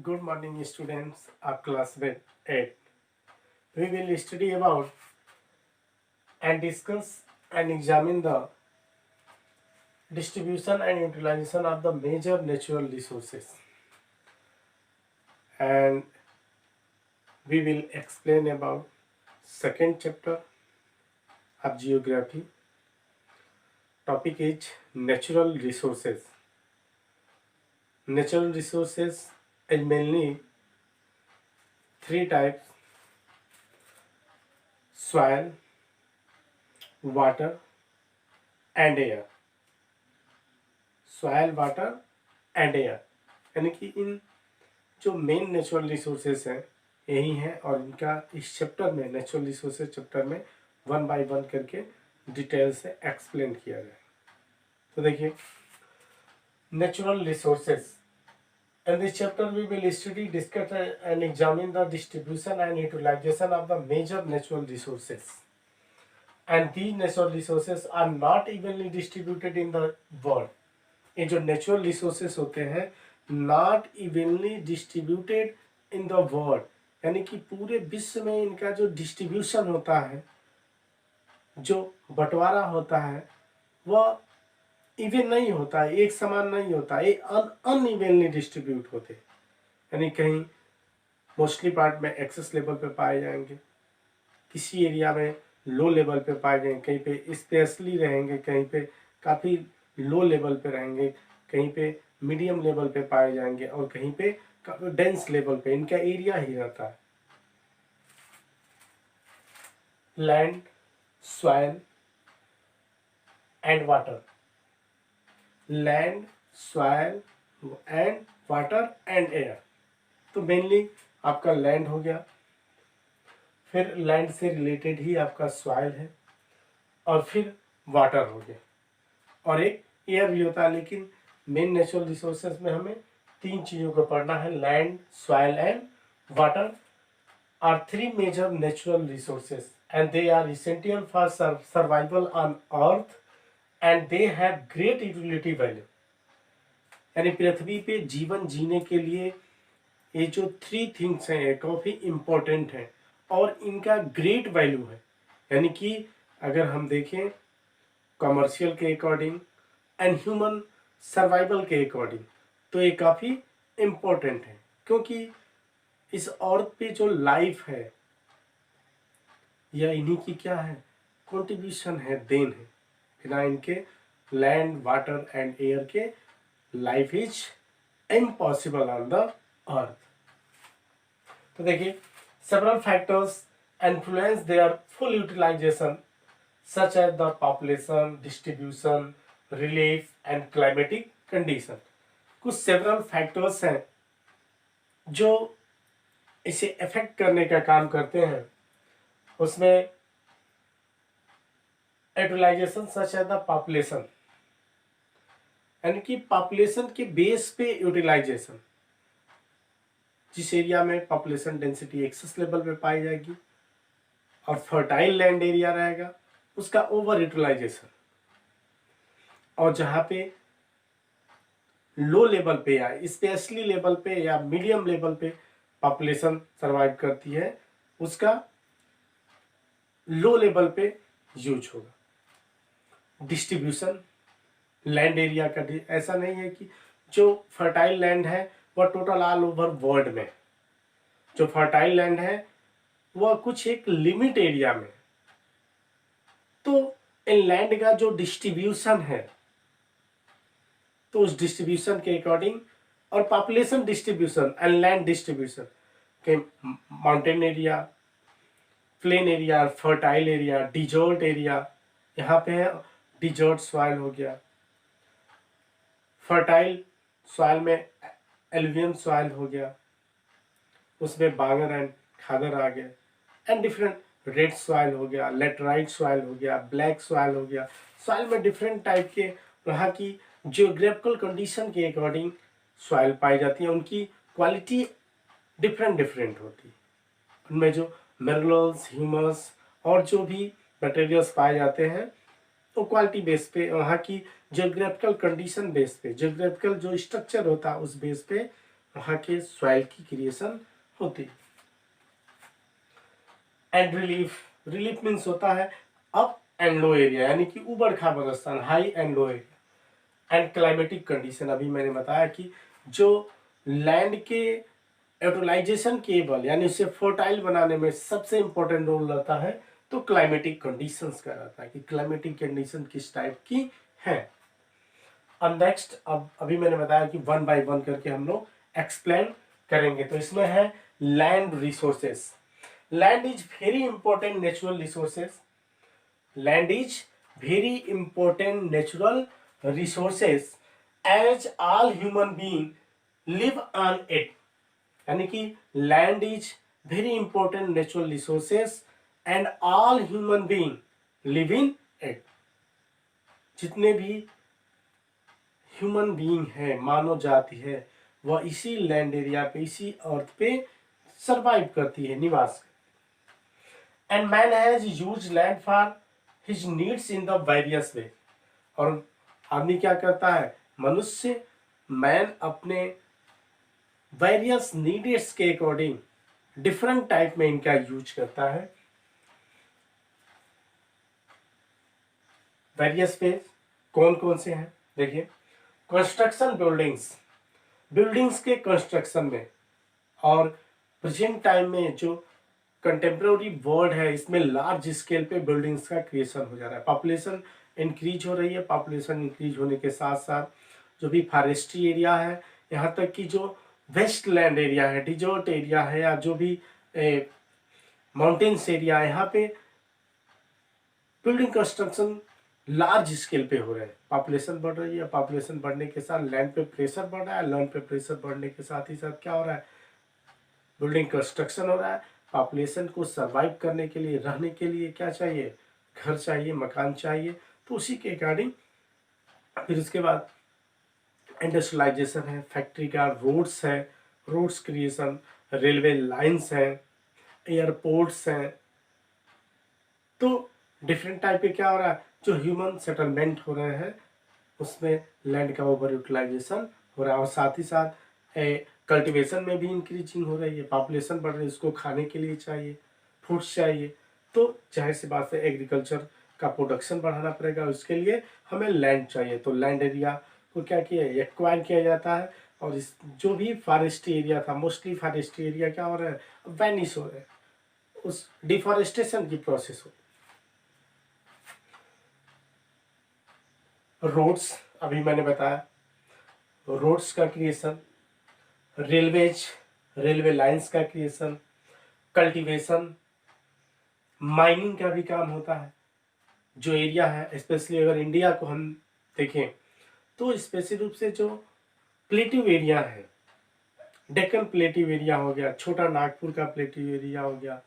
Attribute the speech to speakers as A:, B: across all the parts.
A: Good morning, students of class 8. We will study about and discuss and examine the distribution and utilization of the major natural resources. And we will explain about second chapter of geography. Topic is natural resources. Natural resources is mainly three types: soil, water and air. Soil water and air, यानी कि इन जो main natural resources हैं यही हैं, और इनका इस chapter में नेचुरल रिसोर्सेज चैप्टर में 1 बाय 1 करके डिटेल से एक्सप्लेन किया गया। तो देखिए, natural resources in this chapter we will study, discuss and examine the distribution and utilization of the major natural resources, and these natural resources are not evenly distributed in the world. ये जो natural resources होते हैं not evenly distributed in the world, यानी कि पूरे विश्व में इनका जो डिस्ट्रीब्यूशन होता है, जो बंटवारा होता है, वह इवन नहीं होता है, एक समान नहीं होता है, ये अनइवनली डिस्ट्रीब्यूट होते हैं। यानी कहीं मोस्टली पार्ट में एक्सेस लेवल पे पाए जाएंगे, किसी एरिया में लो लेवल पे पाए जाएंगे, कहीं पे स्पेशली रहेंगे, कहीं पे काफ़ी लो लेवल पे रहेंगे, कहीं पे मीडियम लेवल पे पाए जाएंगे, और कहीं पे डेंस लेवल पे इनका एरिया ही रहता है। Land, soil and water, land, soil and water and air. तो मेनली आपका लैंड हो गया, फिर लैंड से रिलेटेड ही आपका सॉइल है, और फिर वाटर हो गया, और एक एयर भी होता है। लेकिन मेन नेचुरल रिसोर्सेज में हमें तीन चीज़ों को पढ़ना है: land, soil and water are three major natural resources and they are essential for survival on earth and they have great utility value. यानी पृथ्वी पे जीवन जीने के लिए ये जो थ्री थिंग्स हैं ये काफ़ी इम्पोर्टेंट हैं, और इनका ग्रेट वैल्यू है। यानी कि अगर हम देखें कमर्शियल के अकॉर्डिंग एंड ह्यूमन सर्वाइवल के अकॉर्डिंग, तो ये काफ़ी इम्पोर्टेंट है, क्योंकि इस अर्थ पे जो लाइफ है या इन्हीं की क्या है, कंट्रीब्यूशन है, देन है। बिना इनके लैंड, वाटर एंड एयर के life is impossible on the earth. तो देखिए, several factors influence their full utilization such as the population, distribution, relief and climatic condition। कुछ several factors हैं जो इसे अफेक्ट करने का काम करते हैं। उसमें utilization such as the population, यानी कि पॉपुलेशन के बेस पे यूटिलाइजेशन। जिस एरिया में पॉपुलेशन डेंसिटी एक्सेस लेवल पे पाई जाएगी और फर्टाइल लैंड एरिया रहेगा, उसका ओवर यूटिलाइजेशन। और जहाँ पे लो लेवल पे या स्पेशली लेवल पे या मीडियम लेवल पे पॉपुलेशन सर्वाइव करती है, उसका लो लेवल पे यूज होगा। डिस्ट्रीब्यूशन लैंड एरिया का ऐसा नहीं है कि जो फर्टाइल लैंड है वह टोटल ऑल ओवर वर्ल्ड में, जो फर्टाइल लैंड है वह कुछ एक लिमिट एरिया में। तो इन लैंड का जो डिस्ट्रीब्यूशन है, तो उस डिस्ट्रीब्यूशन के अकॉर्डिंग, और population distribution and land distribution के mountain area, plane area, fertile area, desert area, यहाँ पे है डिजर्ट सॉइल हो गया, फर्टाइल सॉइल में एल्यूवियल सॉइल हो गया, उसमें बांगर एंड खादर आ गए, एंड डिफरेंट रेड सॉइल हो गया, लेटराइट सॉइल हो गया, ब्लैक सॉइल हो गया। सॉइल में डिफरेंट टाइप के वहाँ की जियोग्राफिकल कंडीशन के अकॉर्डिंग सॉइल पाई जाती है, उनकी क्वालिटी डिफरेंट डिफरेंट होती है। उनमें जो मिनरल्स, ह्यूमस और जो भी मटेरियल्स पाए जाते हैं, तो क्वालिटी बेस पे, वहाँ की जियोग्राफिकल कंडीशन बेस पे, जियोग्राफिकल जो स्ट्रक्चर होता है उस बेस पे वहाँ के सॉइल की क्रिएशन होती है। एंड रिलीफ मीन्स होता है अप एंड लो एरिया, यानी कि ऊबड़ खाबड़ स्थान, high and low area. And climatic condition, अभी मैंने बताया कि जो लैंड के यूटिलाइजेशन केबल यानी उसे फर्टाइल बनाने में सबसे इंपॉर्टेंट रोल रहता है, तो क्लाइमेटिक कंडीशंस का रहता है कि क्लाइमेटिक कंडीशन किस टाइप की है। अब नेक्स्ट, अब अभी मैंने बताया कि वन बाय वन करके हम लोग एक्सप्लेन करेंगे। तो इसमें है land resources. Land is very important natural resources. Land is very important natural resources as all human being live on it, यानी कि land is very important natural resources and all human being live in it. जितने भी human being है, मानव जाति है, वह इसी land area पे, इसी अर्थ पे सरवाइव करती है, निवास। And man has used land for his needs in the various वे। और आदमी क्या करता है, मनुष्य, मैन अपने वेरियस नीड्स के अकॉर्डिंग डिफरेंट टाइप में इनका यूज करता है। वेरियस वे कौन कौन से हैं, देखिए। कंस्ट्रक्शन, बिल्डिंग्स के कंस्ट्रक्शन में, और प्रेजेंट टाइम में जो कंटेम्प्रेरी वर्ल्ड है, इसमें लार्ज स्केल पे बिल्डिंग्स का क्रिएशन हो जा रहा है। पॉपुलेशन इंक्रीज हो रही है। पॉपुलेशन इंक्रीज होने के साथ साथ जो भी फॉरेस्ट्री एरिया है, यहाँ तक कि जो वेस्ट लैंड एरिया है, डिजर्ट एरिया है, या जो भी माउंटेन्स एरिया है, यहाँ पे बिल्डिंग कंस्ट्रक्शन लार्ज स्केल पे हो रहे हैं। पॉपुलेशन बढ़ रही है, पॉपुलेशन बढ़ने के साथ लैंड पे प्रेशर बढ़ रहा है, लैंड पे प्रेशर बढ़ने के साथ ही साथ क्या हो रहा है, बिल्डिंग कंस्ट्रक्शन हो रहा है। पॉपुलेशन को सर्वाइव करने के लिए, रहने के लिए क्या चाहिए, घर चाहिए, मकान चाहिए। तो उसी के अकॉर्डिंग फिर उसके बाद इंडस्ट्रियलाइजेशन है, फैक्ट्री का, रोड्स है, रोड्स क्रिएशन, रेलवे लाइंस है, एयरपोर्ट्स हैं। तो डिफरेंट टाइप के क्या हो रहा है, जो ह्यूमन सेटलमेंट हो रहे हैं, उसमें लैंड का ओवर यूटिलाइजेशन हो रहा है। और साथ ही साथ कल्टीवेशन में भी इंक्रीजिंग हो रही है। पॉपुलेशन बढ़ रही है, उसको खाने के लिए चाहिए, फूड्स चाहिए। तो जाहिर सी बात है एग्रीकल्चर का प्रोडक्शन बढ़ाना पड़ेगा, उसके लिए हमें लैंड चाहिए। तो लैंड एरिया को क्या किया, एक्वायर किया जाता है। और इस जो भी फॉरेस्ट्री एरिया था, मोस्टली फॉरेस्ट्री एरिया क्या हो रहा है, वैनिश हो रहे हैं, उस डिफॉरेस्टेशन की प्रोसेस हो। रोड्स, अभी मैंने बताया, रोड्स का क्रिएशन, रेलवेज, रेलवे लाइंस का क्रिएशन, कल्टीवेशन, माइनिंग का भी काम होता है। जो एरिया है, स्पेशली अगर इंडिया को हम देखें तो स्पेशल रूप से जो प्लेटिव एरिया है, डेक्कन प्लेटिव एरिया हो गया, छोटा नागपुर का प्लेटिव एरिया हो गया,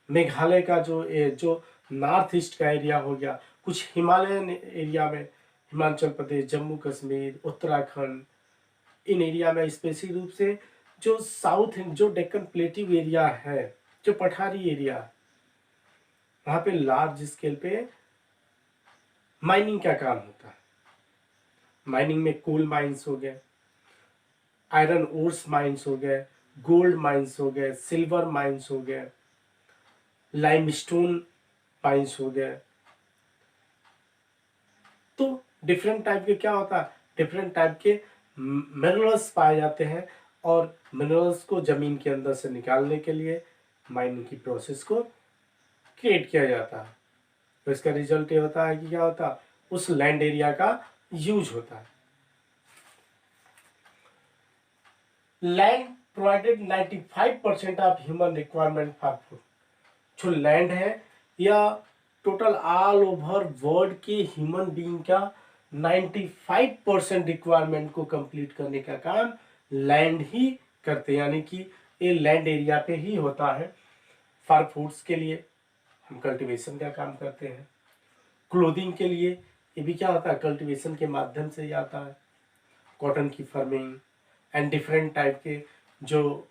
A: मेघालय का जो नॉर्थ ईस्ट का एरिया हो गया, कुछ हिमालयन एरिया में, हिमाचल प्रदेश, जम्मू कश्मीर, उत्तराखंड, इन एरिया में स्पेशल रूप से जो साउथ, जो डेक्कन प्लेटिव एरिया है, जो पठारी एरिया, वहाँ पे लार्ज स्केल पे माइनिंग का काम होता है। माइनिंग में कोल माइंस हो गए, आयरन ओर्स माइंस हो गए, गोल्ड माइंस हो गए, सिल्वर माइंस हो गए, लाइमस्टोन माइंस हो गए। तो डिफरेंट टाइप के क्या होता है, डिफरेंट टाइप के मिनरल्स पाए जाते हैं। और मिनरल्स को जमीन के अंदर से निकालने के लिए माइनिंग की प्रोसेस को क्रिएट किया जाता है। तो इसका रिजल्ट ये होता है कि क्या होता है, उस लैंड एरिया का यूज होता है। Land provided 95% of human requirement for food. जो लैंड है, या टोटल ऑल ओवर वर्ल्ड के ह्यूमन बीइंग का 95% रिक्वायरमेंट को कंप्लीट करने का काम लैंड ही करते हैं, यानी कि ये लैंड एरिया पे ही होता है। फॉर फूड्स के लिए हम कल्टीवेशन का काम करते हैं। क्लोथिंग के लिए ये भी क्या होता है, कल्टीवेशन के माध्यम से ही आता है। कॉटन की फार्मिंग एंड डिफरेंट टाइप के जो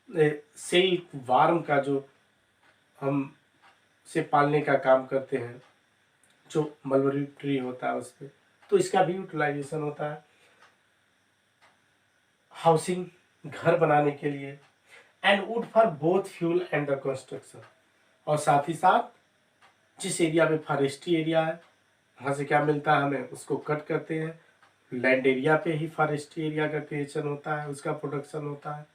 A: सिल्क वार्म का जो हम से पालने का काम करते हैं, जो मलबरी ट्री होता है उस पर, तो इसका भी यूटिलाइजेशन होता है। हाउसिंग घर बनाने के लिए, and would for both fuel and the construction. और साथ ही साथ जिस एरिया में फॉरेस्ट्री एरिया है वहाँ से क्या मिलता है हमें, उसको कट करते हैं, लैंड एरिया पे ही फॉरेस्ट्री एरिया का क्रिएशन होता है, उसका प्रोडक्शन होता है,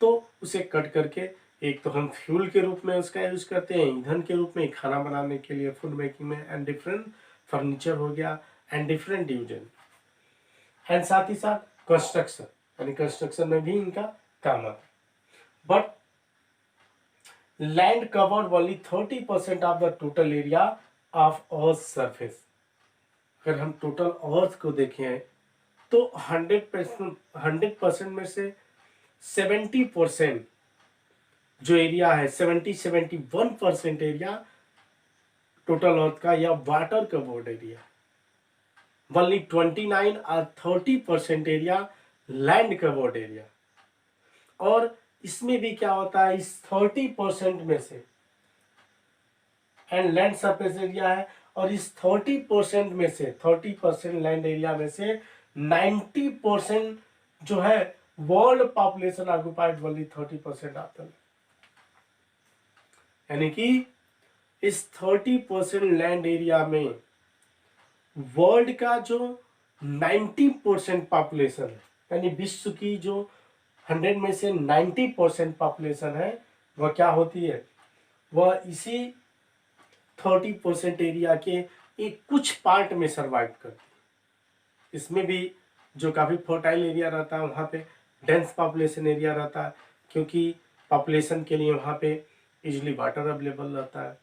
A: तो उसे कट करके एक तो हम फ्यूल के रूप में उसका यूज करते हैं, ईंधन के रूप में खाना बनाने के लिए, फूड मेकिंग में, एंड डिफरेंट फर्नीचर हो गया एंड डिफरेंट यूजेज, एंड साथ ही साथ कंस्ट्रक्शन, यानी कंस्ट्रक्शन में भी इनका काम आता है। But land covered only 30% of the total area of earth surface. अगर हम टोटल अर्थ को देखें तो 100% में से 70% जो एरिया है, 71% एरिया टोटल अर्थ का या वाटर कवर्ड एरिया, ओनली 29 और 30% एरिया लैंड कवर्ड एरिया। और इसमें भी क्या होता है, इस 30% में से, एंड लैंड सरफेस एरिया है, और इस 30% में से 30% लैंड एरिया में से 90% जो है वर्ल्ड पॉपुलेशन ऑक्युपाइड ओनली 30% आता है। यानी कि इस 30% लैंड एरिया में वर्ल्ड का जो 90% पॉपुलेशन है, यानी विश्व की जो 100 में से 90% पॉपुलेशन है, वह क्या होती है, वह इसी 30% एरिया के एक कुछ पार्ट में सरवाइव करती है। इसमें भी जो काफ़ी फर्टाइल एरिया रहता है वहाँ पे डेंस पॉपुलेशन एरिया रहता है, क्योंकि पॉपुलेशन के लिए वहाँ पे इजीली वाटर अवेलेबल रहता है,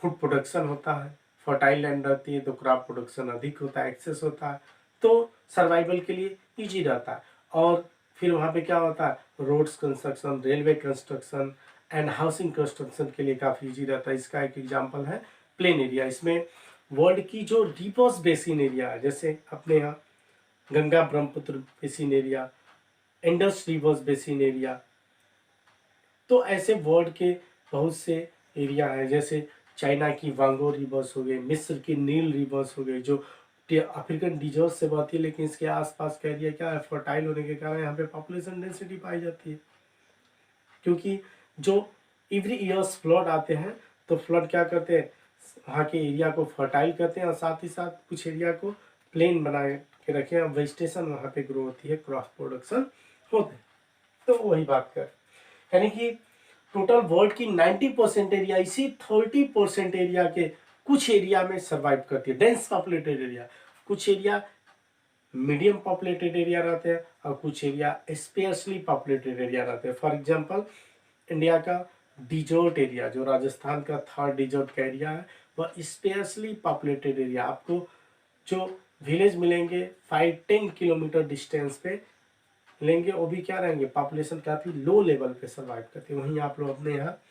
A: फूड प्रोडक्शन होता है, फर्टाइल लैंड रहती है तो क्रॉप प्रोडक्शन अधिक होता है, एक्सेस होता है, तो सर्वाइवल के लिए इजी रहता है। और फिर वहाँ पे क्या होता है, roads construction, railway construction and housing construction के लिए काफ़ी इजी रहता है। इसका एक एग्जांपल है प्लेन एरिया। इसमें वर्ल्ड की जो रिवर्स बेसिन एरिया है, जैसे अपने यहाँ Ganga Brahmaputra basin area, Indus reverse basin area, तो ऐसे वर्ल्ड के बहुत से एरिया है, जैसे चाइना की वांगो रिवर्स हो गए, मिस्र की नील रिवर्स हो गए, जो अफ्रीकन डिजर्ट से बहती है, लेकिन इसके आसपास का एरिया क्या है, फर्टाइल होने के कारण यहाँ पे पॉपुलेशन डेंसिटी पाई जाती है। क्योंकि जो एवरी ईयर्स फ्लड आते हैं, तो फ्लड क्या करते हैं, वहाँ के एरिया को फर्टाइल करते हैं और साथ ही साथ कुछ एरिया को प्लेन बना के रखे हैं, वेजिटेशन वहाँ पे ग्रो होती है, क्रॉप प्रोडक्शन होते हैं। तो वही बात कर, यानी कि टोटल वर्ल्ड की 90% एरिया इसी 30% एरिया के कुछ एरिया में सर्वाइव करती है, डेंस पॉपुलेटेड एरिया। कुछ एरिया मीडियम पॉपुलेटेड एरिया रहते हैं और कुछ एरिया स्पेसली पॉपुलेटेड एरिया रहते हैं। फॉर एग्जांपल इंडिया का डिजर्ट एरिया, जो राजस्थान का थर्ड डिजर्ट का एरिया है, वह स्पेसली पॉपुलेटेड एरिया। आपको जो विलेज मिलेंगे 5-10 किलोमीटर डिस्टेंस पे लेंगे, वो भी क्या रहेंगे, पॉपुलेशन काफ़ी लो लेवल पे सर्वाइव करती है। वहीं आप लोग अपने यहाँ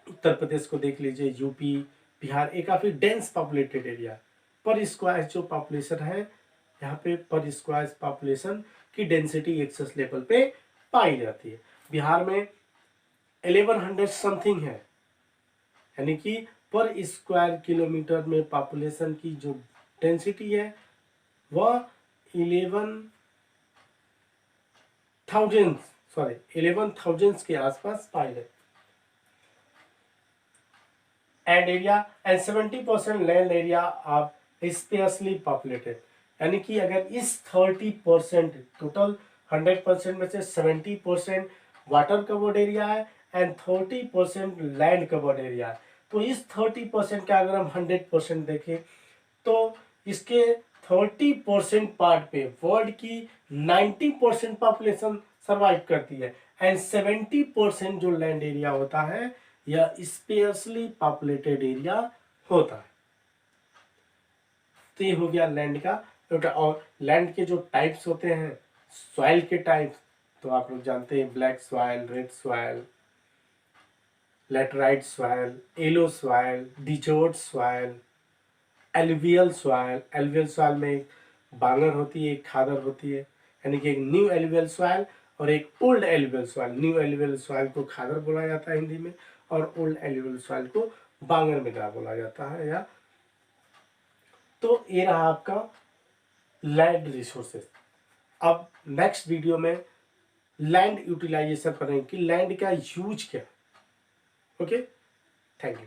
A: उत्तर प्रदेश को देख लीजिए, यूपी, बिहार, एक काफ़ी डेंस पॉपुलेटेड एरिया, पर स्क्वायर जो पॉपुलेशन है यहाँ पे, पर स्क्वायर पॉपुलेशन की डेंसिटी एक्सेस लेवल पे पाई जाती है। बिहार में 1100 समथिंग है, यानी कि पर स्क्वायर किलोमीटर में पॉपुलेशन की जो डेंसिटी है वह 11,000 के आसपास पाई जाती है। And area and 70% land area of sparsely populated, यानी कि अगर इस 30% टोटल 100% में से 70% वाटर कवर्ड एरिया है एंड 30% लैंड कवर्ड एरिया है, तो इस 30% का अगर हम 100% देखें तो इसके 30% पार्ट पे वर्ल्ड की 90% पॉपुलेशन सर्वाइव करती है, एंड 70% जो लैंड एरिया होता है यह स्पेसली पॉपुलेटेड एरिया होता है। तो ये हो गया लैंड का। और लैंड के जो टाइप्स होते हैं, सॉइल के टाइप्स, तो आप लोग जानते हैं black soil, red soil, laterite soil, yellow soil, desert soil, alluvial soil. Alluvial soil में एक बांगर होती है, एक खादर होती है, यानी कि एक न्यू एलुवियल सॉइल और एक old alluvial soil. New alluvial soil को खादर बोला जाता है हिंदी में, और ओल्ड एलुवियल सॉइल को बांगर मृदा बोला जाता है। या तो ये रहा आपका लैंड रिसोर्सेस। अब नेक्स्ट वीडियो में लैंड यूटिलाइजेशन करेंगे कि लैंड का यूज क्या। Okay, thank you.